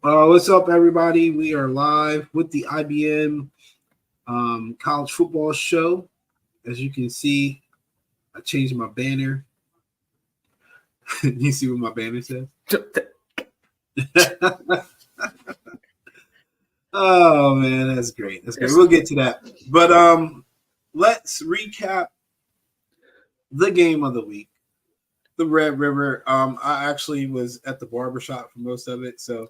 What's up, everybody? We are live with the IBN college football show. As you can see, I changed my banner. You see what my banner says? Oh man, that's great. That's great. We'll get to that. But let's recap the game of the week. The Red River. I actually was at the barbershop for most of it, so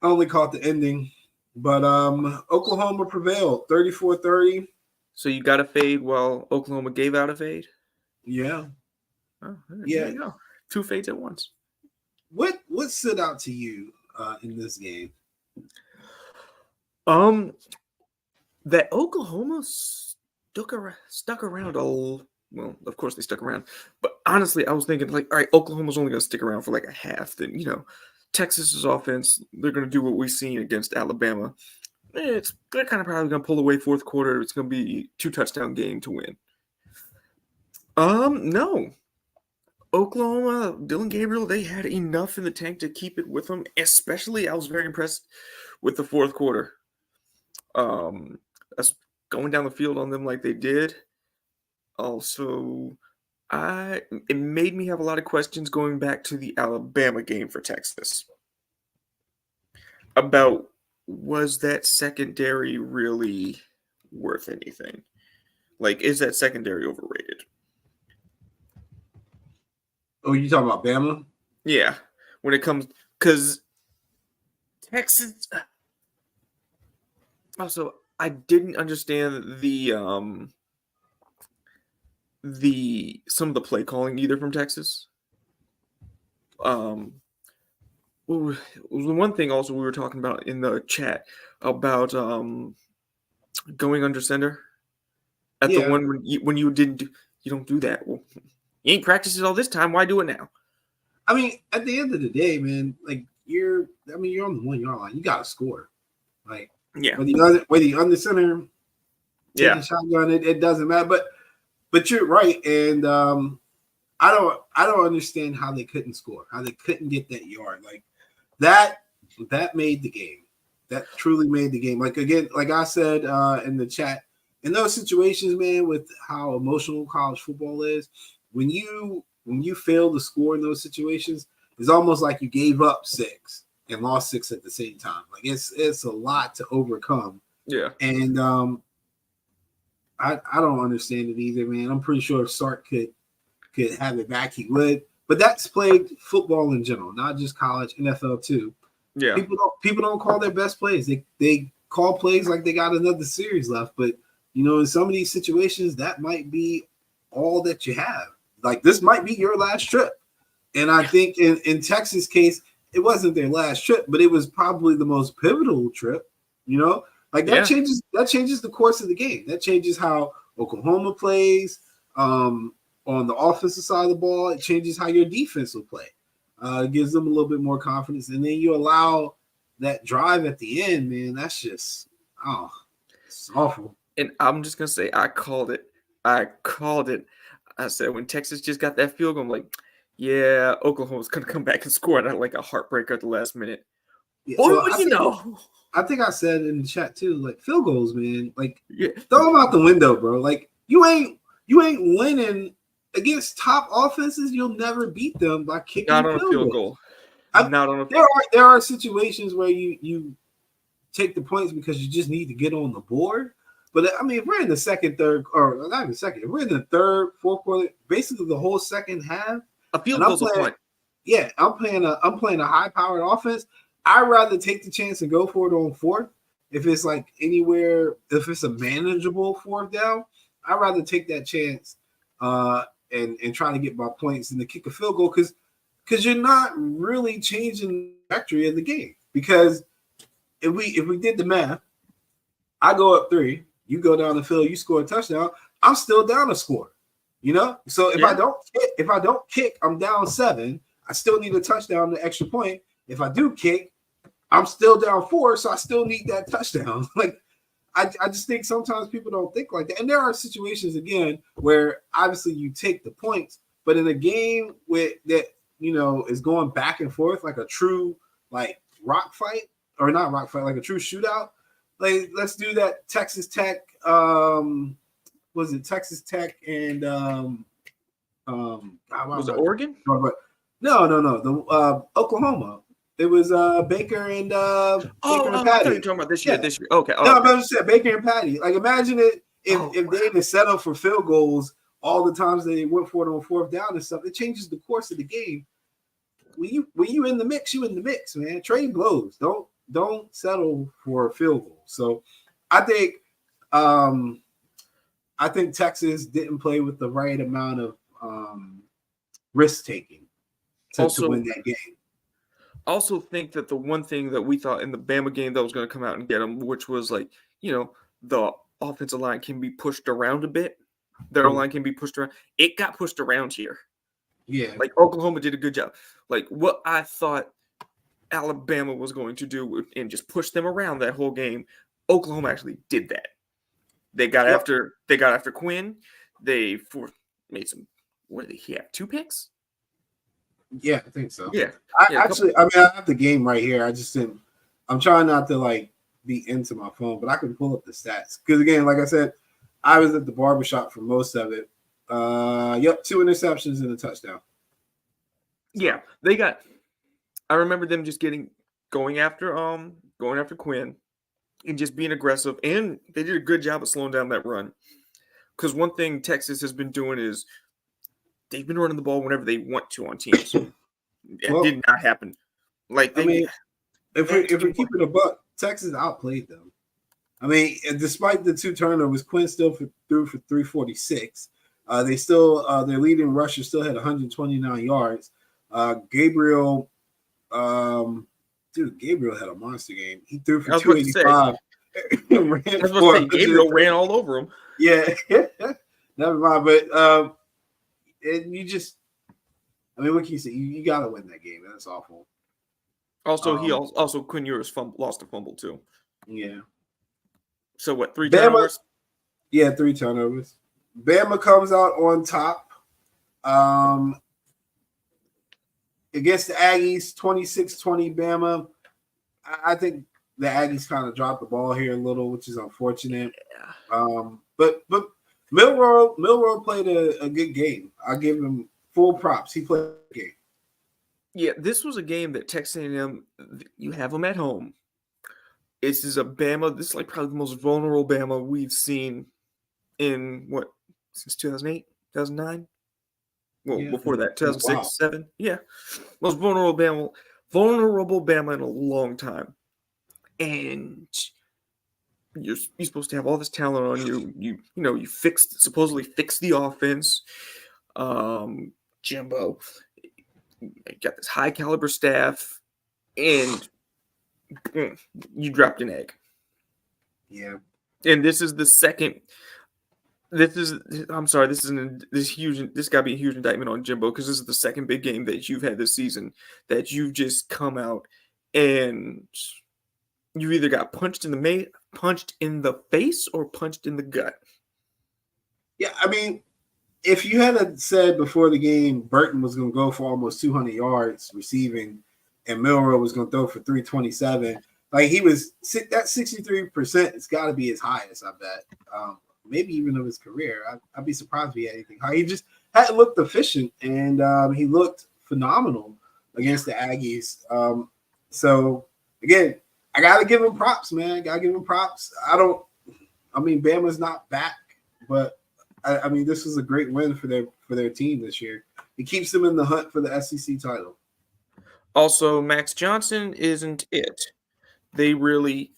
I only caught the ending. But Oklahoma prevailed 34-30. So you got a fade while Oklahoma gave out a fade? Yeah. Oh, yeah. You go. 2 fades at once. What stood out to you in this game? That Oklahoma stuck around well, of course they stuck around. But honestly, I was thinking like, all right, Oklahoma's only going to stick around for like a half. Then, Texas's offense, they're going to do what we've seen against Alabama. They're kind of probably going to pull away fourth quarter. It's going to be 2-touchdown game to win. No. Oklahoma, Dylan Gabriel, they had enough in the tank to keep it with them. Especially, I was very impressed with the fourth quarter. Us going down the field on them like they did. Also, it made me have a lot of questions going back to the Alabama game for Texas about, was that secondary really worth anything? Like, is that secondary overrated? Oh, you talking about Bama? Yeah, when it comes, because Texas. Also, I didn't understand some of the play calling either from Texas. The one thing also we were talking about in the chat about going under center at the one when you don't do that. Well, you ain't practiced it all this time. Why do it now? I mean, at the end of the day, man, like you're on the 1 yard line. You got to score. Like, yeah, whether you're under center, taking shotgun, it doesn't matter. But you're right, and I don't understand how they couldn't score, how they couldn't get that yard. Like that made the game. That truly made the game. Like again, like I said in the chat, in those situations, man, with how emotional college football is, when you fail to score in those situations, it's almost like you gave up 6 and lost 6 at the same time. Like it's a lot to overcome. Yeah. And I don't understand it either, man. I'm pretty sure if Sark could have it back, he would. But that's played football in general, not just college, NFL too. Yeah. People don't call their best plays. They call plays like they got another series left. But in some of these situations, that might be all that you have. Like this might be your last trip. And I think in Texas' case, it wasn't their last trip, but it was probably the most pivotal trip. Like that changes the course of the game. That changes how Oklahoma plays. On the offensive side of the ball, it changes how your defense will play. It gives them a little bit more confidence. And then you allow that drive at the end, man. That's just, it's awful. And I'm just going to say, I called it. I said, when Texas just got that field goal, I'm like, yeah, Oklahoma's going to come back and score it like a heartbreaker at the last minute. Yeah, Boy, what do you know? I think I said in the chat too, like field goals, man. Like throw them out the window, bro. Like you ain't winning against top offenses. You'll never beat them by kicking not on a field goal. There are situations where you take the points because you just need to get on the board. But I mean, if we're in the second, third, or not even second, if we're in the third, fourth quarter, basically the whole second half, a field goal's a point. Yeah, I'm playing a high-powered offense. I'd rather take the chance and go for it on fourth. If it's like anywhere, if it's a manageable fourth down, I'd rather take that chance and try to get my points and to kick a field goal because you're not really changing the trajectory of the game. Because if we did the math, I go up 3, you go down the field, you score a touchdown, I'm still down a score. So if I don't kick, I'm down 7. I still need a touchdown, the extra point. If I do kick, I'm still down 4, so I still need that touchdown. Like, I just think sometimes people don't think like that. And there are situations, again, where obviously you take the points, but in a game with that is going back and forth like a true like rock fight, or not rock fight, like a true shootout. Like, let's do that. Texas Tech, was it Texas Tech and Was it Oregon? No. The Oklahoma. It was Baker and Baker and I thought Patty. you were talking about this year. Yeah. This year, okay. No, Okay. I'm just saying Baker and Patty. Like, imagine it if they didn't set up for field goals all the times they went for it on fourth down and stuff. It changes the course of the game. When you in the mix, you in the mix, man. Trade blows. Don't settle for a field goal. So I think Texas didn't play with the right amount of risk taking to win that game. Also think that the one thing that we thought in the Bama game that was going to come out and get them, which was like, the offensive line can be pushed around a bit. Their line can be pushed around. It got pushed around here. Yeah. Like, Oklahoma did a good job. Like, what I thought Alabama was going to do and just push them around that whole game, Oklahoma actually did that. They got after Quinn. They made some. What did he have? 2 picks? Yeah, I think so. Yeah. I have the game right here. I just didn't. I'm trying not to like be into my phone, but I can pull up the stats because, again, like I said, I was at the barbershop for most of it. 2 interceptions and a touchdown. Yeah, they got. I remember them just going after Quinn and just being aggressive, and they did a good job of slowing down that run. Because one thing Texas has been doing is they've been running the ball whenever they want to on teams. It did not happen. Like, if we're keeping a buck, Texas outplayed them. I mean, despite the 2 turnovers, Quinn still threw for 346. They still their leading rusher still had 129 yards. Gabriel had a monster game. He threw for 285. Gabriel ran all over him. Yeah, never mind. But and you just, what can you say? You got to win that game. That's awful. Also, Quinn Ewers lost a fumble too. Yeah. So what? 3 turnovers? Yeah, 3 turnovers. Bama comes out on top. Against the Aggies, 26-20 Bama. I think the Aggies kind of dropped the ball here a little, which is unfortunate. Yeah. But Milroe played a good game. I give him full props. He played a good game. Yeah, this was a game that Texas A&M, you have them at home. This is Bama. This is like probably the most vulnerable Bama we've seen in since 2008, 2009? Well, before that, 2006, 7. Yeah. Most vulnerable Bama in a long time. And you're supposed to have all this talent on you. You supposedly fixed the offense. Jimbo, you got this high caliber staff, and you dropped an egg. Yeah. And this is the second. This got to be a huge indictment on Jimbo, because this is the second big game that you've had this season that you've just come out and you either got punched in the face or punched in the gut. Yeah, if you had said before the game Burton was going to go for almost 200 yards receiving and Milroe was going to throw for 327, like, he was that 63%, it's got to be his highest, I bet. Maybe even of his career. I'd be surprised if he had anything high. He just hadn't looked efficient, and he looked phenomenal against the Aggies. So, again, I got to give him props, man. Got to give him props. Bama's not back, but, this was a great win for their team this year. It keeps them in the hunt for the SEC title. Also, Max Johnson isn't it. They really...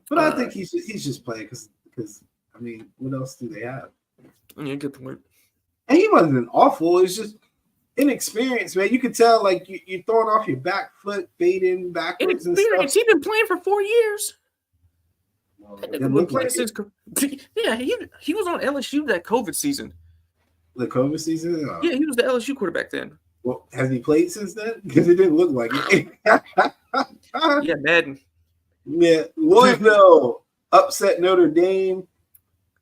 But I think he's just playing because what else do they have? Yeah, good point. And he wasn't awful. It's just inexperience, man. You could tell, like, you're throwing off your back foot, fading backwards and stuff. He's been playing for 4 years. Well, yeah, he was on LSU that COVID season. The COVID season? Oh. Yeah, he was the LSU quarterback then. Well, has he played since then? Because it didn't look like it. Yeah, Madden. Yeah, Louisville upset Notre Dame.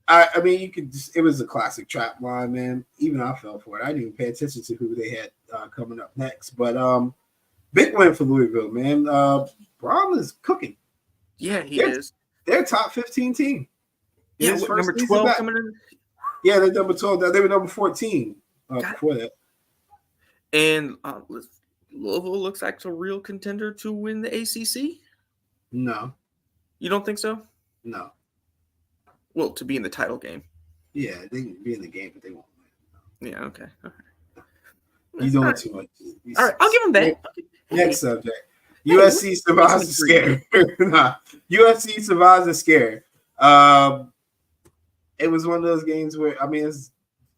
It was a classic trap line, man. Even I fell for it. I didn't even pay attention to who they had coming up next. But big win for Louisville, man. Braun is cooking. Yeah, he is. They're top 15 team. Yeah, His what, first number season 12 back. coming in? Yeah, they're number 12. They were number 14 before that. And Louisville looks like a real contender to win the ACC? No. You don't think so? No. Well, to be in the title game. Yeah, they can be in the game, but they won't win. Yeah, okay. All right. You're doing too much. All right, I'll give them that. Next subject. USC survives the scare. USC survives the scare. It was one of those games where, it's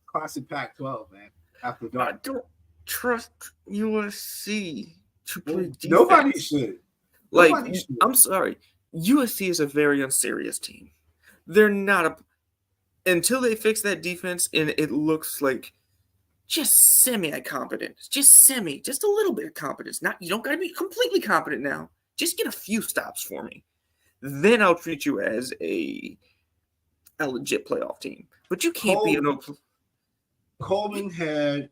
classic Pac-12, man. After dark. I don't trust USC to play defense. Nobody should. I'm sorry. USC is a very unserious team. They're not until they fix that defense and it looks like just semi-competent. Just a little bit of competence. You don't gotta be completely competent now. Just get a few stops for me. Then I'll treat you as a legit playoff team. But you can't be an Coleman had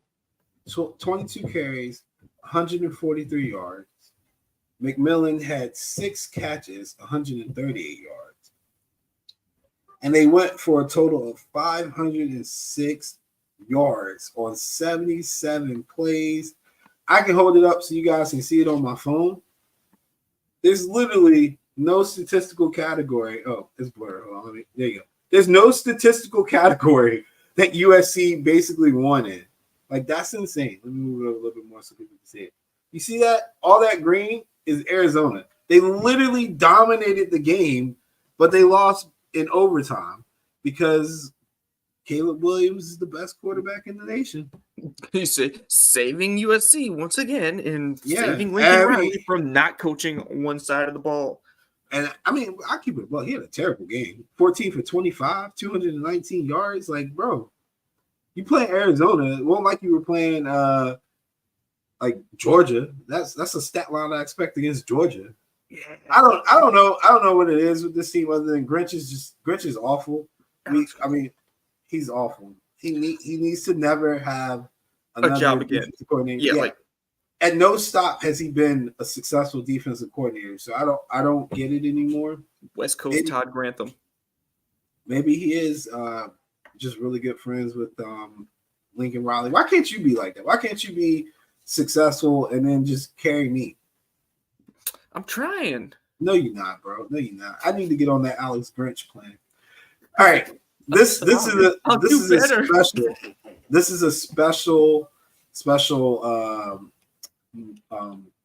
22 carries, 143 yards. McMillan had 6 catches, 138 yards. And they went for a total of 506 yards on 77 plays. I can hold it up so you guys can see it on my phone. There's literally no statistical category. Oh, it's blurred. Hold on. There you go. There's no statistical category that USC basically won in. Like, that's insane. Let me move it over a little bit more so people can see it. You see that? All that green is Arizona. They literally dominated the game, but they lost in overtime because Caleb Williams is the best quarterback in the nation. You say saving USC once again and saving Lincoln Riley from not coaching one side of the ball. And I keep it well. He had a terrible game. 14 for 25, 219 yards. Like, bro, you play Arizona. It won't like you were playing like Georgia. That's a stat line I expect against Georgia. Yeah. I don't know what it is with this team other than Grinch is awful. He's awful. He needs to never have a job again. Yeah. At no stop has he been a successful defensive coordinator. So I don't get it anymore. West Coast Todd Grantham. Maybe he is just really good friends with Lincoln Riley. Why can't you be like that? Why can't you be successful and then just carry me? I'm trying. No, you're not, bro. No, you're not. I need to get on that Alex Grinch plan. All right. This is a special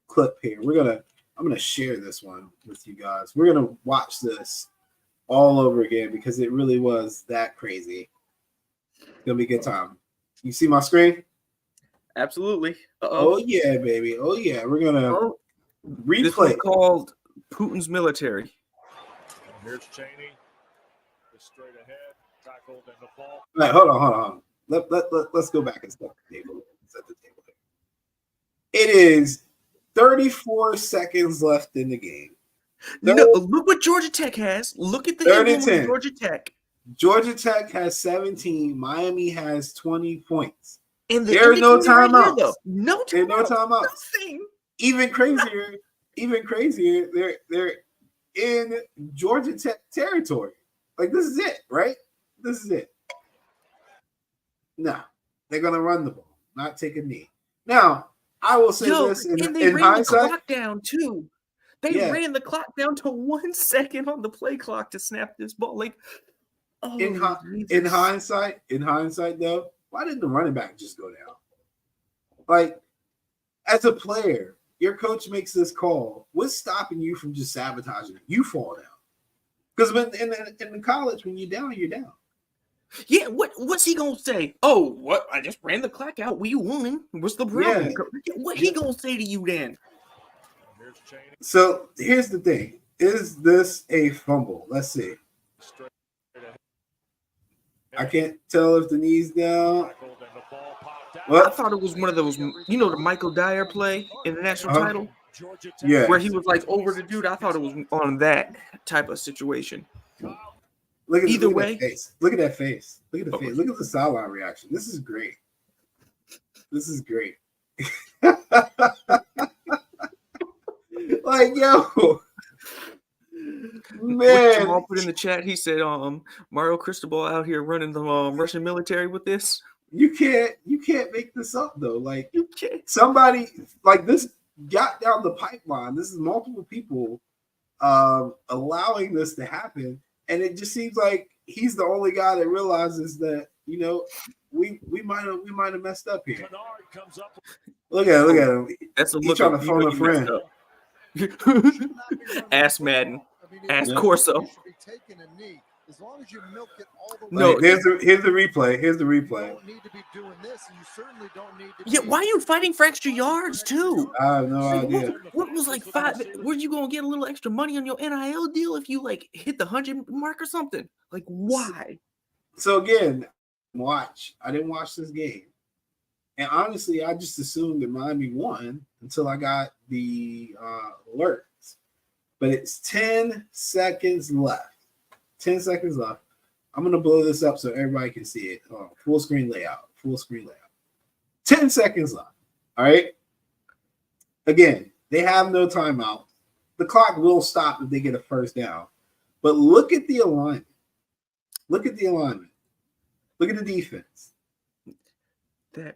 clip here. I'm gonna share this one with you guys. We're gonna watch this all over again because it really was that crazy. It's gonna be a good time. You see my screen? Absolutely. Uh-oh. Oh yeah, baby. Oh yeah. We're gonna replay. This is called Putin's military. Here's Cheney. Straight ahead. Tackled in the ball. All right, hold on. Let's go back and set the table. It is 34 seconds left in the game. Look what Georgia Tech has. Look at the 30-10. Georgia Tech. Georgia Tech has 17. Miami has 20 points. And there are no timeouts. Right no timeouts. There are no timeouts. Nothing. Even crazier. They're in Georgia Tech territory. Like, this is it, right? This is it. No, they're gonna run the ball, not take a knee. Now, I will say this in ran hindsight. The clock down too. They ran the clock down to 1 second on the play clock to snap this ball. Like, in hindsight, though, why didn't the running back just go down? Like, as a player, your coach makes this call. What's stopping you from just sabotaging it? You fall down. Because in the college, when you're down, you're down. Yeah, what's he gonna say? Oh, what? I just ran the clock out. We won. What's the problem? Yeah. What he gonna say to you then? So here's the thing: is this a fumble? Let's see. I can't tell if the knee's down. What? I thought it was one of those, the Michael Dyer play in the national title. Yeah, where he was like over the dude. I thought it was on that type of situation. Look at Either way. that face. Look at that face. Look at the face. Look at the sideline reaction. This is great. Like, yo, What man, Jamal put in the chat, he said, Mario Cristobal out here running the Russian military with this. you can't make this up though. Like, You can't. somebody like this got down the pipeline. This is multiple people allowing this to happen, and it just seems like he's the only guy that realizes that, you know, we might have messed up here. Kennard comes up. Look at him. That's a He's look trying up. to You phone know a you messed friend. up. Ask Madden. Ask Corso. As long as you milk it all the way. No, Like, here's the replay. Here's the You replay. don't need to be doing this, and you certainly don't need to Yeah, be. why are you fighting for extra yards too? I have no idea. What was like 5? Were you gonna get a little extra money on your NIL deal if you like hit the 100 mark or something? Like, why? So again, I didn't watch this game, and honestly, I just assumed that Miami won until I got the alerts. But it's 10 seconds left. 10 seconds left. I'm gonna blow this up so everybody can see it. Full screen layout. 10 seconds left. All right. Again, they have no timeout. The clock will stop if they get a first down. But look at the alignment. Look at the defense. They're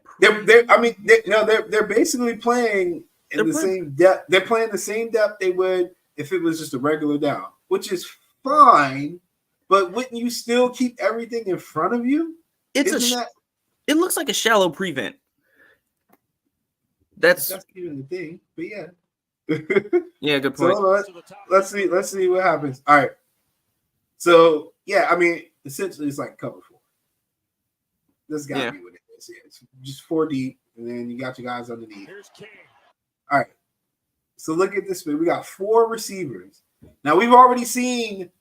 basically playing in same depth. They're playing the same depth they would if it was just a regular down, which is fine. But wouldn't you still keep everything in front of you? It looks like a shallow prevent. That's even the thing. But yeah. Yeah, good point. So let's see what happens. All right. So yeah, I mean, essentially it's like cover 4. This gotta be what it is. Yeah, it's just 4 deep, and then you got your guys underneath. Here's King. All right. So look at this. We got 4 receivers. Now we've already seen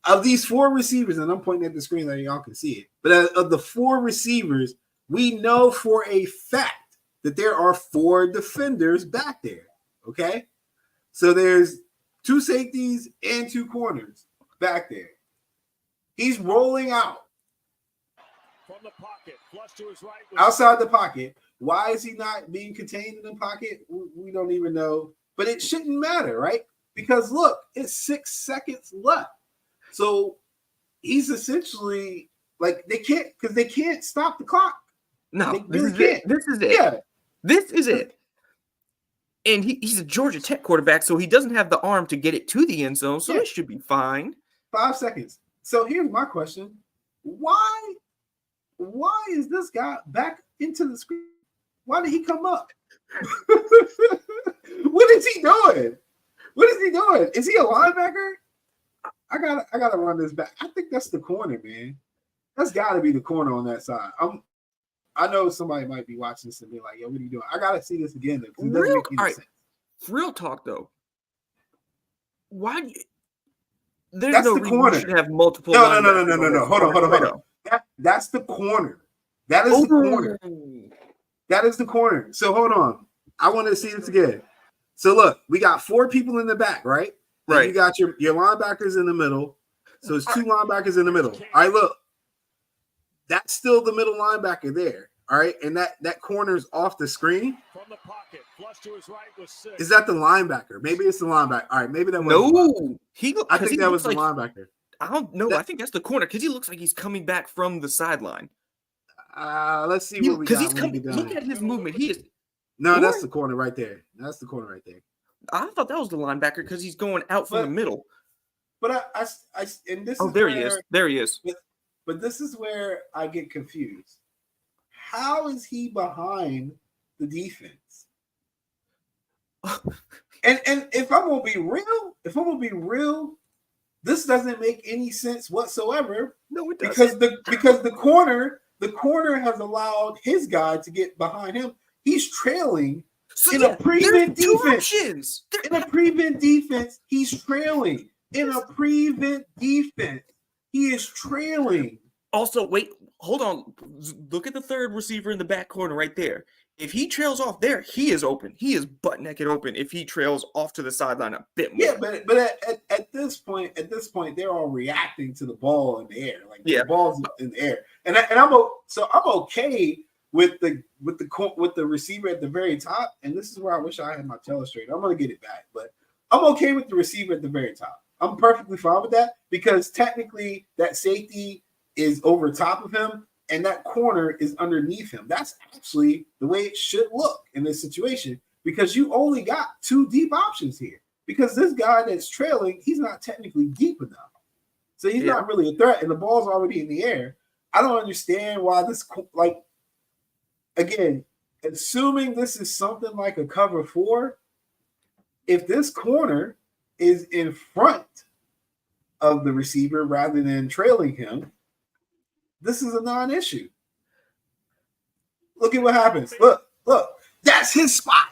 of these 4 receivers, and I'm pointing at the screen so y'all can see it. But of the 4 receivers, we know for a fact that there are 4 defenders back there. Okay, so there's 2 safeties and 2 corners back there. He's rolling out From the pocket, flush to his right. outside the pocket. Why is he not being contained in the pocket? We don't even know. But it shouldn't matter, right? Because look, it's 6 seconds left. So he's essentially like they can't stop the clock. No, This is it. Yeah. This is it. And he's a Georgia Tech quarterback, so he doesn't have the arm to get it to the end zone, so it should be fine. 5 seconds. So here's my question. Why is this guy back into the screen? Why did he come up? What is he doing? Is he a linebacker? I gotta run this back. I think that's the corner, man. That's gotta be the corner on that side. I know somebody might be watching this and be like, yo, what are you doing? I gotta see this again because it doesn't make any sense. Real talk though. Why That's no the reason corner. you should have multiple. No. Hold on. That's the corner. That is the corner. That is the corner. So hold on. I want to see this again. So look, we got 4 people in the back, right? Right. You got your linebackers in the middle. So it's 2 linebackers in the middle. All right, look. That's still the middle linebacker there. All right. And that corner's off the screen. From the pocket, flush to his right was 6. Is that the linebacker? Maybe it's the linebacker. All right, maybe that was I think that was the linebacker. I don't know. I think that's the corner because he looks like he's coming back from the sideline. Let's see what we got. He's coming. Look at his movement. He is. No, that's the corner right there. That's the corner right there. I thought that was the linebacker because he's going out from the middle. But I and this. Oh, there he is. There he is. But this is where I get confused. How is he behind the defense? and if I'm gonna be real, this doesn't make any sense whatsoever. No, it doesn't. Because the corner has allowed his guy to get behind him. He's trailing in a prevent defense. In a prevent defense, he's trailing. In a prevent defense, he is trailing. Also, wait, hold on. Look at the third receiver in the back corner right there. If he trails off there, he is open. He is butt naked open. If he trails off to the sideline a bit more. Yeah, but at this point, they're all reacting to the ball in the air. Like the ball's in the air, and I'm okay with the receiver at the very top, and this is where I wish I had my telestrator. I'm gonna get it back, but I'm okay with the receiver at the very top. I'm perfectly fine with that because technically that safety is over top of him and that corner is underneath him. That's actually the way it should look in this situation because you only got 2 deep options here. Because this guy that's trailing, he's not technically deep enough. So he's not really a threat, and the ball's already in the air. I don't understand why this, like, again, assuming this is something like a cover 4, if this corner is in front of the receiver rather than trailing him, this is a non-issue. Look at what happens. Look, that's his spot.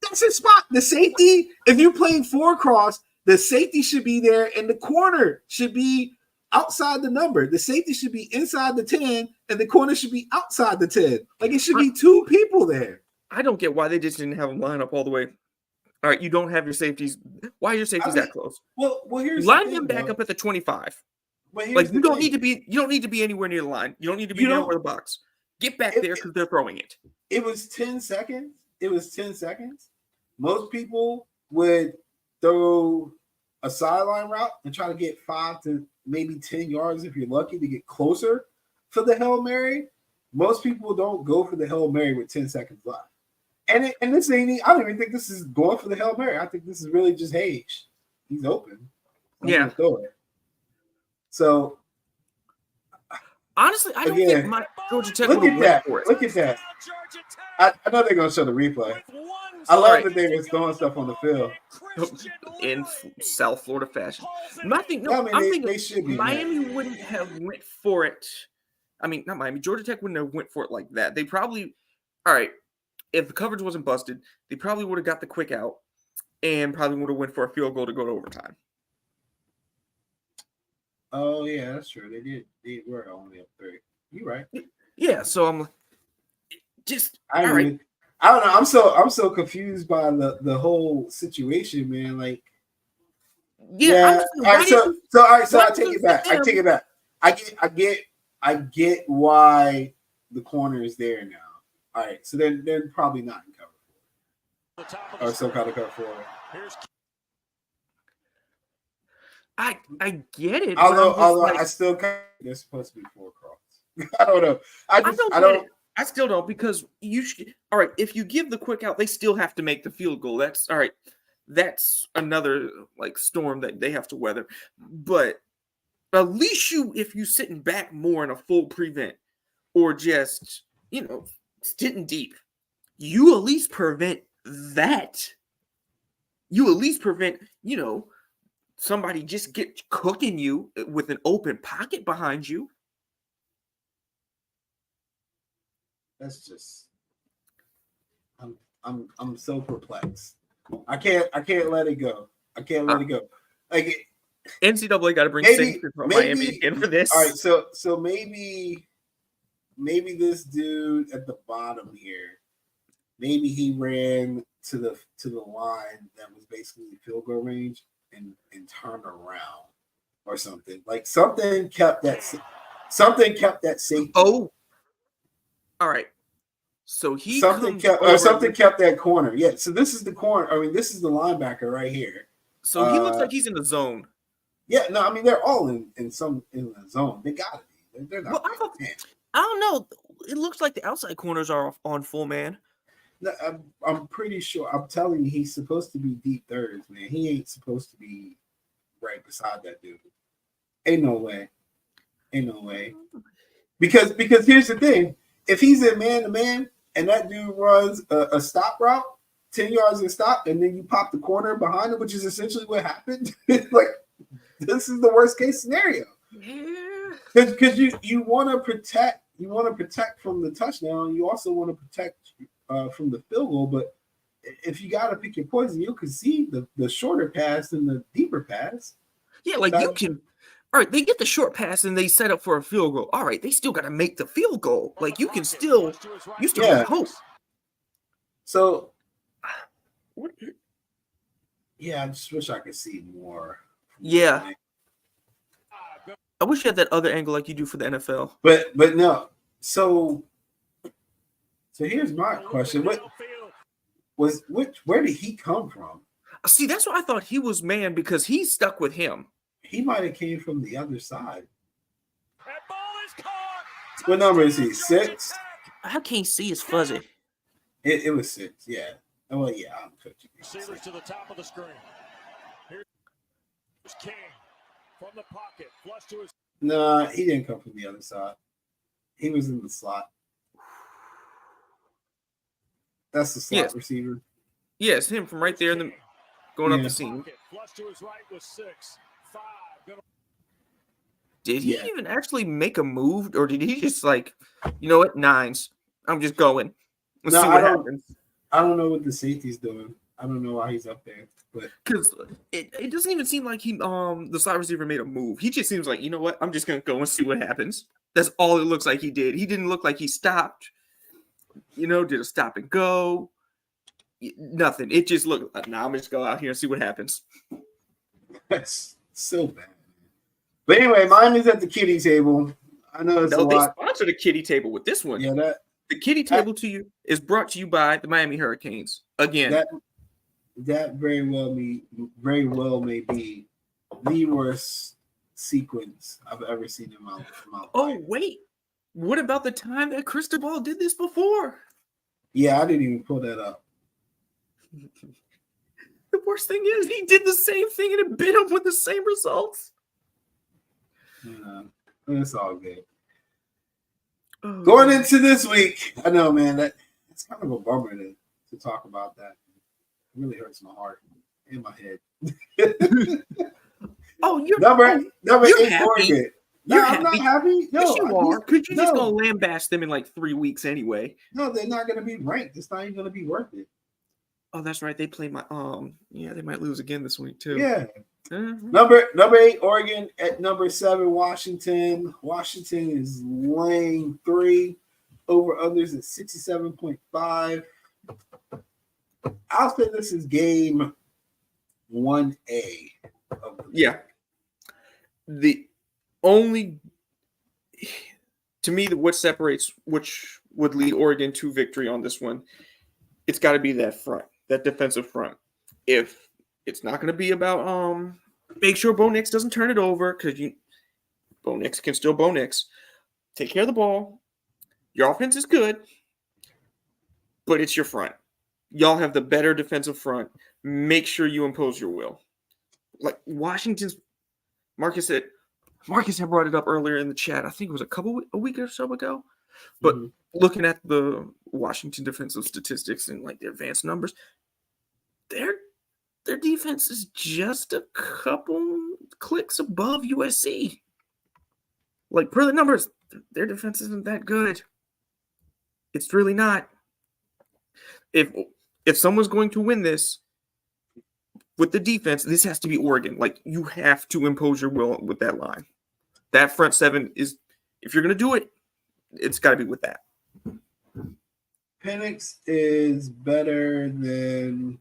That's his spot. The safety, if you're playing 4 cross, the safety should be there and the corner should be outside the number. The safety should be inside the 10 and the corner should be outside the 10. Like it should be 2 people there. I don't get why they just didn't have them line up all the way. All right, you don't have your safeties. Why are your safeties that close? Well, here's line them back up at the 25. Like you don't need to be anywhere near the line. You don't need to be near the box. Get back there because they're throwing it. It was 10 seconds. Most people would throw a sideline route and try to get 5 to maybe 10 yards if you're lucky to get closer for the Hail Mary. Most people don't go for the Hail Mary with 10 seconds left. And this ain't, I don't even think this is going for the Hail Mary. I think this is really just, hey, he's open. Throw it. So honestly, I don't think my Georgia Tech look would at win that. for it. Look at that. I know they're gonna show the replay. I love that they were throwing stuff on the field in South Florida fashion. I'm thinking they should be Miami wouldn't have went for it. I mean, not Miami. Georgia Tech wouldn't have went for it like that. They probably, all right, if the coverage wasn't busted, they probably would have got the quick out and probably would have went for a field goal to go to overtime. Oh yeah, that's true. They did. They were only up 3. You're right. Yeah, so I'm just I don't know. I'm so confused by the whole situation, man. Like, yeah. All right, so I take it back. I get why the corner is there now. All right, so they're probably not in cover 4 or some kind of cover 4. I get it. Although I still they're supposed to be 4 cross. I don't know. I still don't because you should. All right, if you give the quick out, they still have to make the field goal. That's all right. That's another like storm that they have to weather. But at least if you sitting back more in a full prevent or just sitting deep, you at least prevent that. You at least prevent somebody just get cooking you with an open pocket behind you. That's just I'm so perplexed. I can't let it go. I can't let it go. Like NCAA got to bring safety from Miami in for this. All right, so maybe this dude at the bottom here, maybe he ran to the line that was basically field goal range and turned around or something. Like something kept that safety. Oh. All right. So something kept that corner. Yeah. So this is the corner. I mean, this is the linebacker right here. So he looks like he's in the zone. Yeah. No, I mean they're all in the zone. They gotta be. They're not. Well, I don't know. It looks like the outside corners are on full man. No, I'm pretty sure. I'm telling you, he's supposed to be deep thirds, man. He ain't supposed to be right beside that dude. Ain't no way. Because here's the thing: if he's in man to man and that dude runs a stop route, 10 yards and stop, and then you pop the corner behind him, which is essentially what happened. Like this is the worst case scenario. Yeah. Because you want to protect. You want to protect from the touchdown. You also want to protect from the field goal. But if you got to pick your poison, you can see the shorter pass and the deeper pass. Yeah, like you can. All right, they get the short pass and they set up for a field goal. All right, they still got to make the field goal. Like you still have hope. So, yeah, I just wish I could see more. Yeah. I wish you had that other angle like you do for the NFL. But no. So So here's my question: where did he come from? See, that's why I thought he was man because he stuck with him. He might have came from the other side. That ball is caught. What number is he? 6? I can't see his fuzzy. It was 6. Yeah. Well, yeah. I'm coaching. Receivers to the top of the screen. Here's King from the pocket, flush to his. Nah, he didn't come from the other side. He was in the slot. That's the slot receiver. Yes, him from right there in the going up the seam. Flush to his right was 6. 5. Did he even actually make a move, or did he just like, you know what, 9s? I'm just going. Let's see what happens. I don't know what the safety's doing. I don't know why he's up there, but because it doesn't even seem like he the slot receiver made a move. He just seems like, you know what, I'm just gonna go and see what happens. That's all it looks like he did. He didn't look like he stopped. You know, did a stop and go. Nothing. It just looked like, nah, I'm just go out here and see what happens. That's so bad. But anyway, mine is at the Kiddie Table. I know it's a lot. They sponsored a Kiddie Table with this one. Yeah, the Kiddie Table is brought to you by the Miami Hurricanes. Again, that very well may be the worst sequence I've ever seen in my life. Oh wait, what about the time that Cristobal did this before? Yeah, I didn't even pull that up. The worst thing is he did the same thing and it bit him with the same results. Yeah, it's all good. Oh. Going into this week, I know, man, it's kind of a bummer to talk about that. It really hurts my heart and my head. You're number 8 happy. Oregon. You're I'm not happy. No, yes, you are. Could you just go lambaste them in like 3 weeks anyway? No, they're not going to be ranked. It's not even going to be worth it. Oh, that's right. They play my they might lose again this week too. Yeah. Mm-hmm. Number 8 Oregon at number 7 Washington. Washington is laying 3 over others at 67.5. I'll say this is game 1A. The only to me what separates which would lead Oregon to victory on this one, it's got to be that front, that defensive front. If it's not going to be about make sure Bo Nix doesn't turn it over because Bo Nix can still Bo Nix. Take care of the ball. Your offense is good, but it's your front. Y'all have the better defensive front. Make sure you impose your will. Like Washington's Marcus had brought it up earlier in the chat. I think it was a week or so ago. But looking at the Washington defensive statistics and like their advanced numbers, their defense is just a couple clicks above USC. Like per the numbers, their defense isn't that good. It's really not. If someone's going to win this with the defense, this has to be Oregon. Like you have to impose your will with that line. That front 7 is, if you're going to do it, it's got to be with that. Penix is better than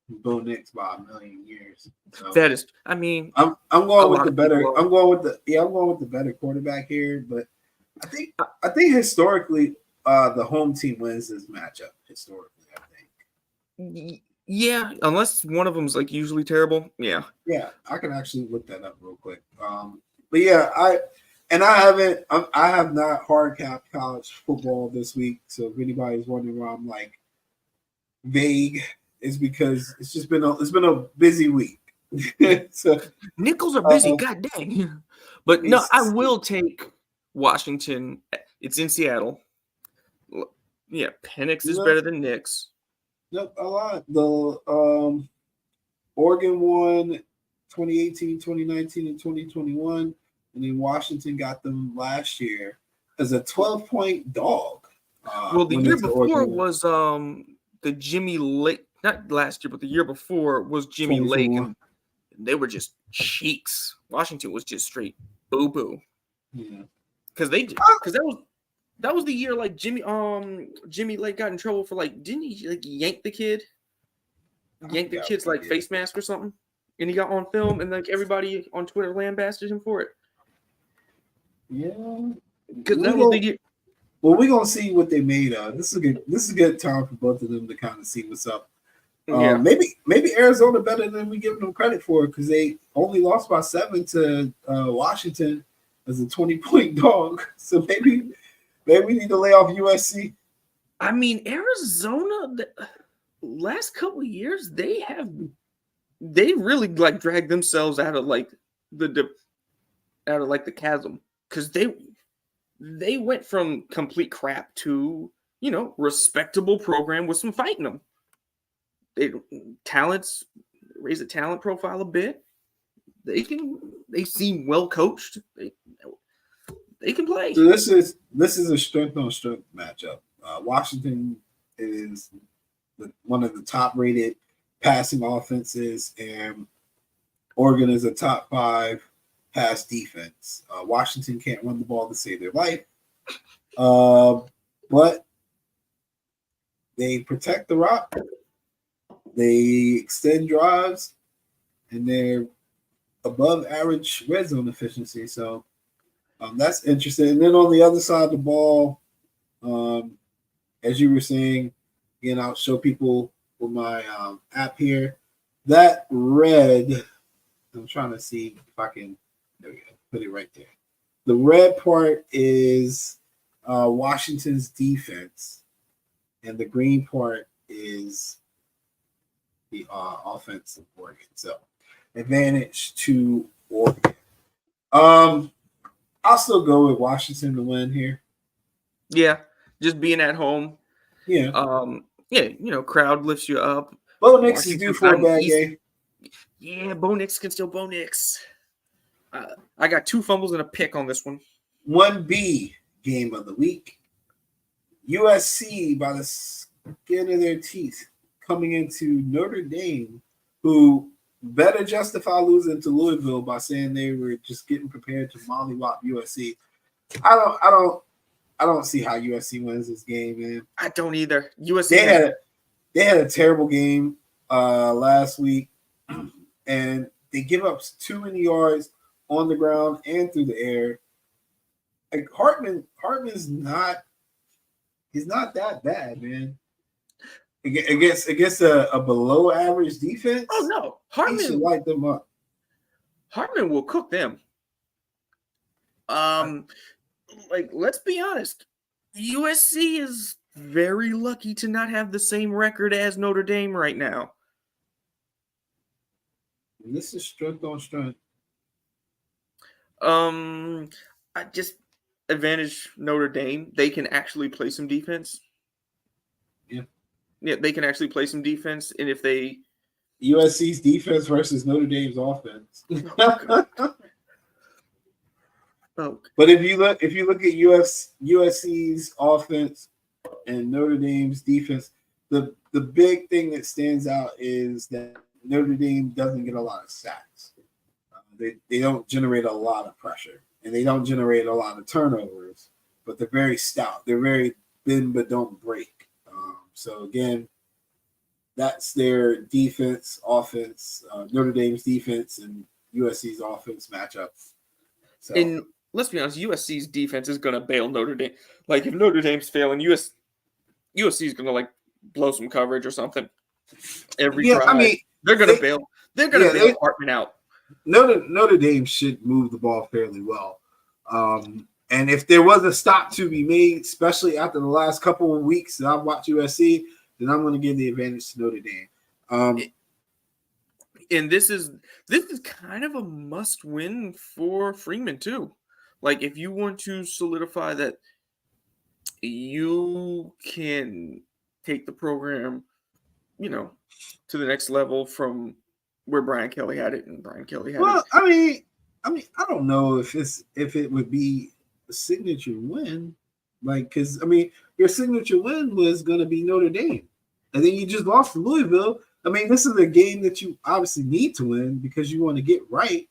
Bo Nix by a million years. So that is, I mean, I'm going with the better. I'm going with the better quarterback here. But I think historically, the home team wins this matchup. Historically, I think. Yeah, unless one of them's like usually terrible. Yeah. Yeah, I can actually look that up real quick. But yeah, I have not hard capped college football this week. So if anybody's wondering why I'm like vague, it's because it's been a busy week. So, nickels are busy, god dang. But no, I will take Washington. It's in Seattle. Yeah, Penix is better than Nix. Nope, a lot. The Oregon won 2018, 2019, and 2021, and then Washington got them last year as a 12-point dog. Well, the year before was the Jimmy Lake. Not last year, but the year before was Jimmy Lake, and they were just cheeks. Washington was just straight boo boo. Yeah, because that was the year like Jimmy Lake got in trouble for like, didn't he like yank the kid's like face mask or something, and he got on film and like everybody on Twitter lambasted him for it. Yeah, because that was the year. Well, we're gonna see what they made of. This is a good time for both of them to kind of see what's up. Yeah. Maybe Arizona better than we give them credit for because they only lost by 7 to Washington as a 20-point dog. So maybe we need to lay off USC. I mean, Arizona, the last couple of years, they really like dragged themselves out of like the chasm because they went from complete crap to respectable program with some fight in them. They raise the talent profile a bit. They seem well coached. They can play. So this is a strength on strength matchup. Washington is one of the top rated passing offenses, and Oregon is a top 5 pass defense. Washington can't run the ball to save their life, but they protect the rock. They extend drives, and they're above average red zone efficiency. So that's interesting. And then on the other side of the ball, as you were saying, again, I'll show people with my app here. That red, I'm trying to see if I can, there we go, put it right there. The red part is Washington's defense, and the green part is the offense of Oregon. So advantage to Oregon. I'll still go with Washington to win here. Yeah, just being at home. Yeah. Crowd lifts you up. Bo Nix is due for a bad game. Yeah, Bo Nix can still Bo Nix. I got 2 fumbles and a pick on this one. 1B game of the week. USC by the skin of their teeth coming into Notre Dame, who better justify losing to Louisville by saying they were just getting prepared to mollywop USC. I don't see how USC wins this game, man. I don't either. USC they had a terrible game last week, and they give up too many yards on the ground and through the air. Like Hartman's not that bad, man. Against a below average defense. Oh no, He should light them up. Hartman will cook them. Let's be honest. USC is very lucky to not have the same record as Notre Dame right now. And this is strength on strength. I just advantage Notre Dame. They can actually play some defense. Yeah, they can actually play some defense, and if they USC's defense versus Notre Dame's offense. But if you look at USC's offense and Notre Dame's defense, the big thing that stands out is that Notre Dame doesn't get a lot of sacks. They don't generate a lot of pressure, and they don't generate a lot of turnovers. But they're very stout. They're very bend but don't break. So again, that's their defense, offense, Notre Dame's defense and USC's offense matchup. So. And let's be honest, USC's defense is going to bail Notre Dame. Like if Notre Dame's failing, USC is going to like blow some coverage or something. Every try. I mean, they're going to bail. They're going to bail Hartman out. Notre Dame should move the ball fairly well. And if there was a stop to be made, especially after the last couple of weeks that I've watched USC, then I'm going to give the advantage to Notre Dame. And this is kind of a must-win for Freeman too. Like if you want to solidify that you can take the program, to the next level from where Brian Kelly had it, and Brian Kelly had it. Well, I mean, I don't know if it would be a signature win, like because your signature win was going to be Notre Dame, and then you just lost to Louisville. I mean, this is a game that you obviously need to win because you want to get right.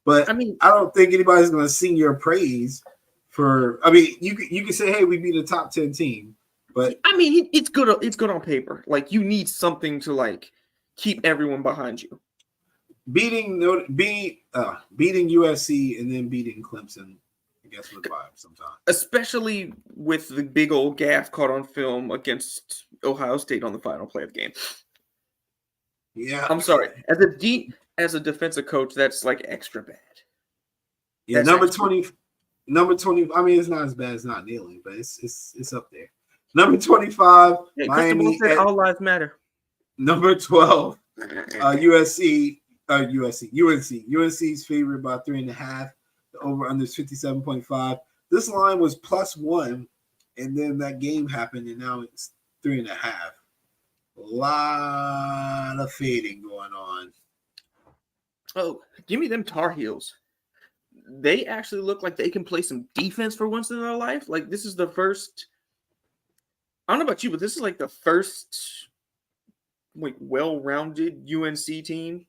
But I don't think anybody's going to sing your praise for. You can say, "Hey, we beat a top 10 team," but it's good. It's good on paper. Like you need something to like keep everyone behind you. Beating USC and then beating Clemson I guess with vibes sometimes. Especially with the big old gaff caught on film against Ohio State on the final play of the game. Yeah. I'm sorry. As a defensive coach, that's like extra bad. Yeah, That's number extra. 20. Number 20. I mean, it's not as bad as not kneeling, but it's up there. Number 25, Hey, Miami. Cristobal said all lives matter. Number 12, UNC's favored by 3.5. The over under is 57.5. This line was +1, and then that game happened, and now it's 3.5. A lot of fading going on. Oh, give me them Tar Heels. They actually look like they can play some defense for once in their life. Like, this is the first. I don't know about you, but this is like the first like well-rounded UNC team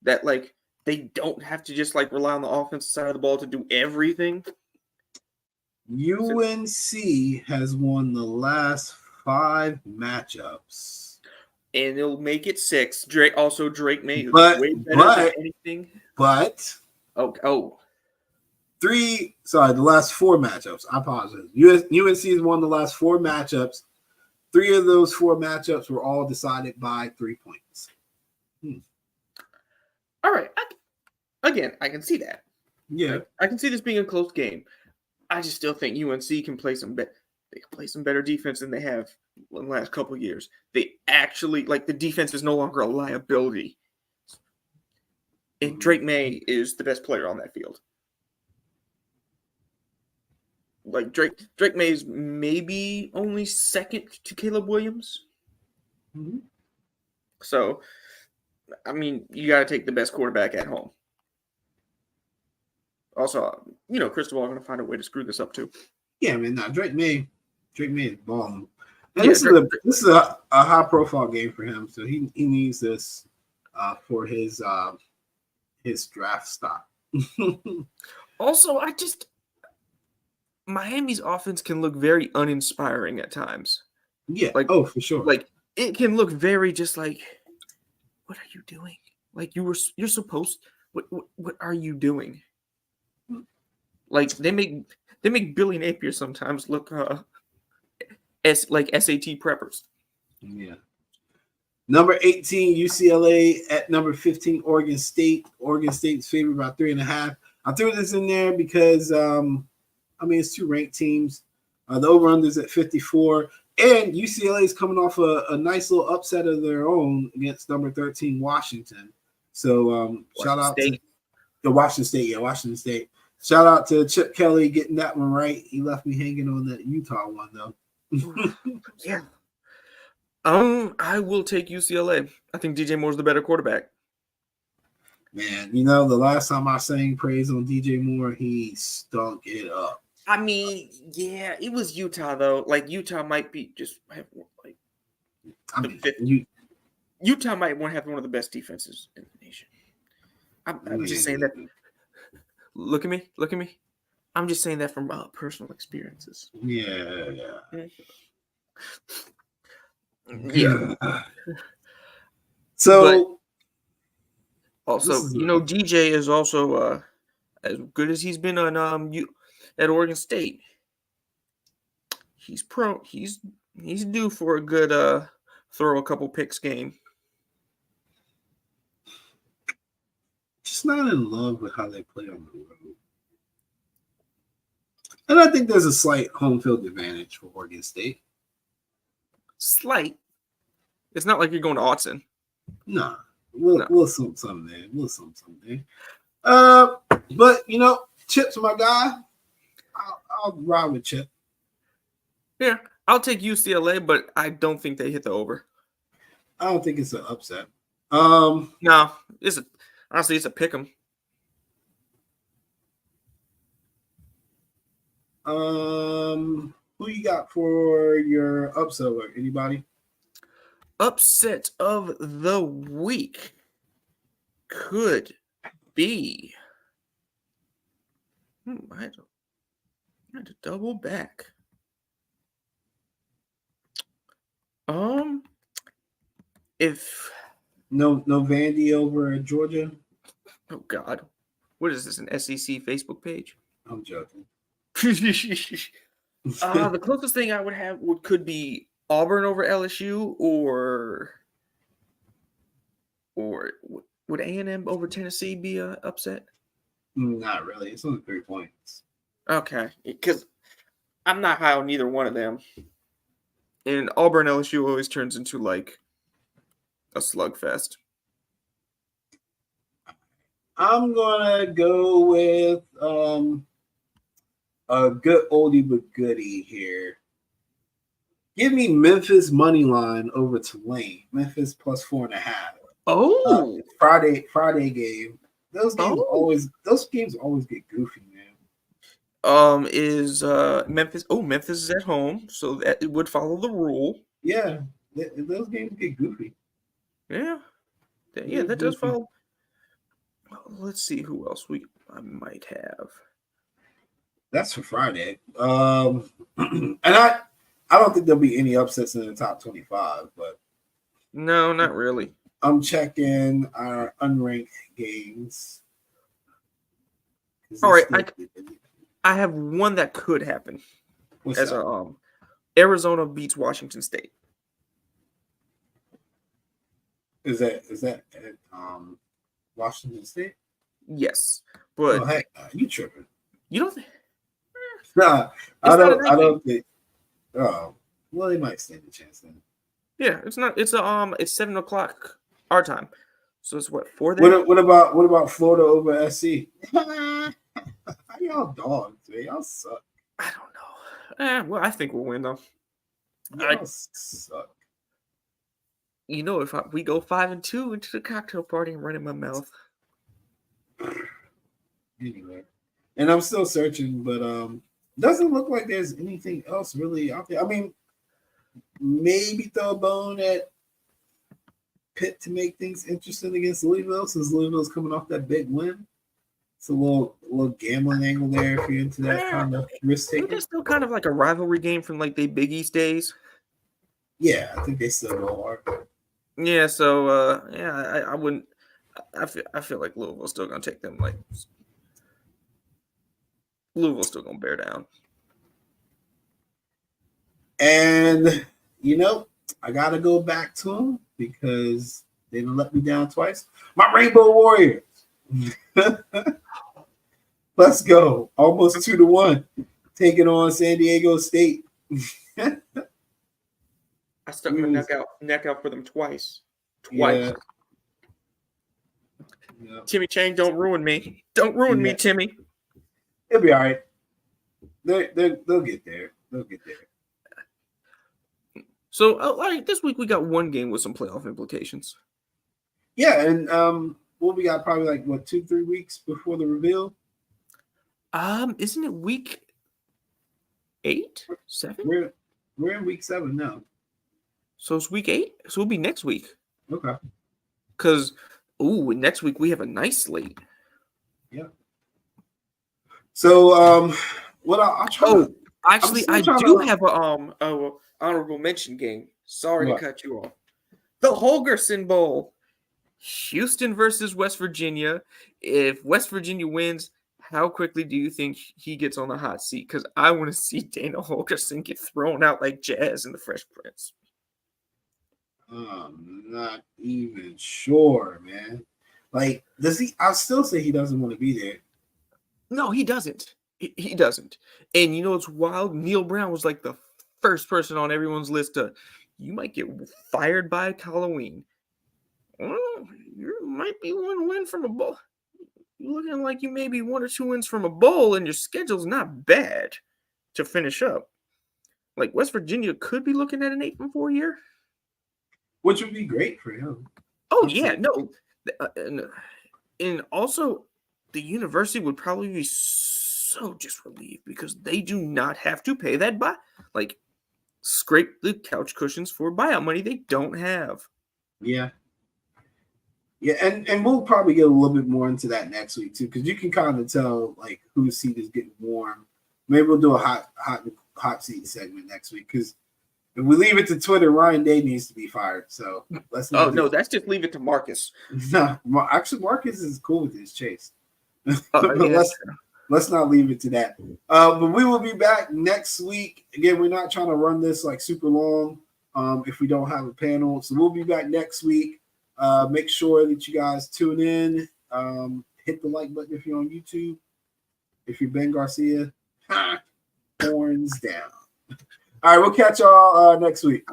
that like they don't have to just like rely on the offensive side of the ball to do everything. UNC has won the last 5 matchups. And it'll make it 6. Drake May is But- way better but- than anything. But Oh. the last 4 matchups. I apologize. UNC has won the last 4 matchups. 3 of those 4 matchups were all decided by 3 points. All right. I can see that. Yeah. Like, I can see this being a close game. I just still think UNC can play some better defense than they have in the last couple of years. They actually like the defense is no longer a liability. And Drake May is the best player on that field. Like Drake May is maybe only second to Caleb Williams. Mm-hmm. So, I mean, you got to take the best quarterback at home. Also, Cristobal going to find a way to screw this up too. Yeah, man. Nah, Drake May is balling. And Yeah, this is a high profile game for him, so he needs this for his draft stock. Also, Miami's offense can look very uninspiring at times. Yeah, for sure. Like it can look very just like, what are you doing? Like you're supposed. What are you doing? Like they make Billy Napier sometimes look as like SAT preppers. Yeah. Number 18, UCLA at number 15, Oregon State. Oregon State's favored by 3.5. I threw this in there because it's 2 ranked teams. The over-under is at 54. And UCLA is coming off a nice little upset of their own against number 13, Washington. So shout out to the Washington State. Yeah, Washington State. Shout out to Chip Kelly getting that one right. He left me hanging on that Utah one, though. Yeah. I will take UCLA. I think DJ Moore's the better quarterback. Man, the last time I sang praise on DJ Moore, he stunk it up. I mean, yeah, it was Utah though. Like Utah might be just like Utah might want to have one of the best defenses in the nation. I'm just saying that. Look at me. I'm just saying that from personal experiences. Yeah. So, but also, DJ is also as good as he's been on at Oregon State. He's due for a good throw a couple picks game. Just not in love with how they play on the road. And I think there's a slight home field advantage for Oregon State. Slight. It's not like you're going to Autzen. Nah. We'll something there. But Chip's my guy. I'll ride with Chip. Yeah, I'll take UCLA, but I don't think they hit the over. I don't think it's an upset. No, honestly, it's a pick 'em. Who you got for your upset alert? Anybody? Upset of the week could be. I had to double back. If no Vandy over Georgia. Oh God, what is this? An SEC Facebook page? I'm joking. The closest thing I would have could be Auburn over LSU, or would A&M over Tennessee be a upset? Not really. It's only 3 points. Okay, because I'm not high on neither one of them. And Auburn LSU always turns into like a slugfest. I'm gonna go with a good oldie but goodie here. Give me Memphis money line over Tulane. Memphis plus 4.5. Oh, Friday game. Those games Oh. always get goofy, man. Is Memphis? Oh, Memphis is at home, so that it would follow the rule. Yeah, those games get goofy. Yeah, that does follow. Let's see who else I might have. That's for Friday. And I don't think there'll be any upsets in the top 25, but No, not really. I'm checking our unranked games. All right, I have one that could happen. What's as that? a Arizona beats Washington State. Is that at Washington State? Yes, but Oh heck, you tripping? you don't. Nah, It's I not a night don't think. Oh, well, they might stand a chance then. Yeah, it's not. It's It's 7:00 our time, so it's what 4 there. What about Florida over SC? How y'all dogs, man? Y'all suck. I don't know. Well, I think we'll win though. Y'all suck. You know, if we go 5-2 into the cocktail party and run in my mouth. Anyway, and I'm still searching, but doesn't look like there's anything else really out there. I mean, maybe throw a bone at Pitt to make things interesting against Louisville, since Louisville's coming off that big win. It's a little gambling angle there if you're into that kind of risk taking. It's still kind of like a rivalry game from like the Big East days. Yeah, I think they still go hard. Yeah, so I wouldn't. I feel like Louisville's still gonna take them. Like Louisville's still gonna bear down. And I gotta go back to them because they didn't let me down twice. My Rainbow Warriors. Let's go. Almost 2-1. Taking on San Diego State. I stuck my neck out for them twice. Yeah. Timmy Chang, don't ruin me. Don't ruin me, Timmy. It'll be all right. They'll get there. They'll get there. So, this week we got one game with some playoff implications. Yeah, and we got probably like 2-3 weeks before the reveal. Isn't it week 8, 7? We're in week 7 now. So it's week 8. So it'll be next week. Okay. Because next week we have a nice slate. Yeah. So what I'll try. Oh, actually, I do have a honorable mention game. Sorry to cut you off. The Holgerson Bowl. Houston versus West Virginia. If West Virginia wins, how quickly do you think he gets on the hot seat? Because I want to see Dana Holgerson get thrown out like Jazz in the Fresh Prince. I'm not even sure, man. Like, does he? I'll still say he doesn't want to be there. No, he doesn't. He doesn't. And you know what's wild? Neil Brown was like the first person on everyone's list to, you might get fired by Halloween. Well, you might be one win from a bowl. You're looking like you may be 1 or 2 wins from a bowl, and your schedule's not bad to finish up. Like, West Virginia could be looking at an 8-4 year. Which would be great for him. Oh, yeah. No. And also, the university would probably be so just relieved because they do not have to pay that scrape the couch cushions for buyout money they don't have. Yeah. Yeah, and we'll probably get a little bit more into that next week too, because you can kind of tell like whose seat is getting warm. Maybe we'll do a hot seat segment next week, because if we leave it to Twitter, Ryan Day needs to be fired. So let's not. Oh no, that's just leave it to Marcus. No, actually, Marcus is cool with his chase. Yeah. let's not leave it to that. But we will be back next week. Again, we're not trying to run this like super long if we don't have a panel. So we'll be back next week. Make sure that you guys tune in. Hit the like button if you're on YouTube. If you're Ben Garcia, horns down. All right, we'll catch y'all next week.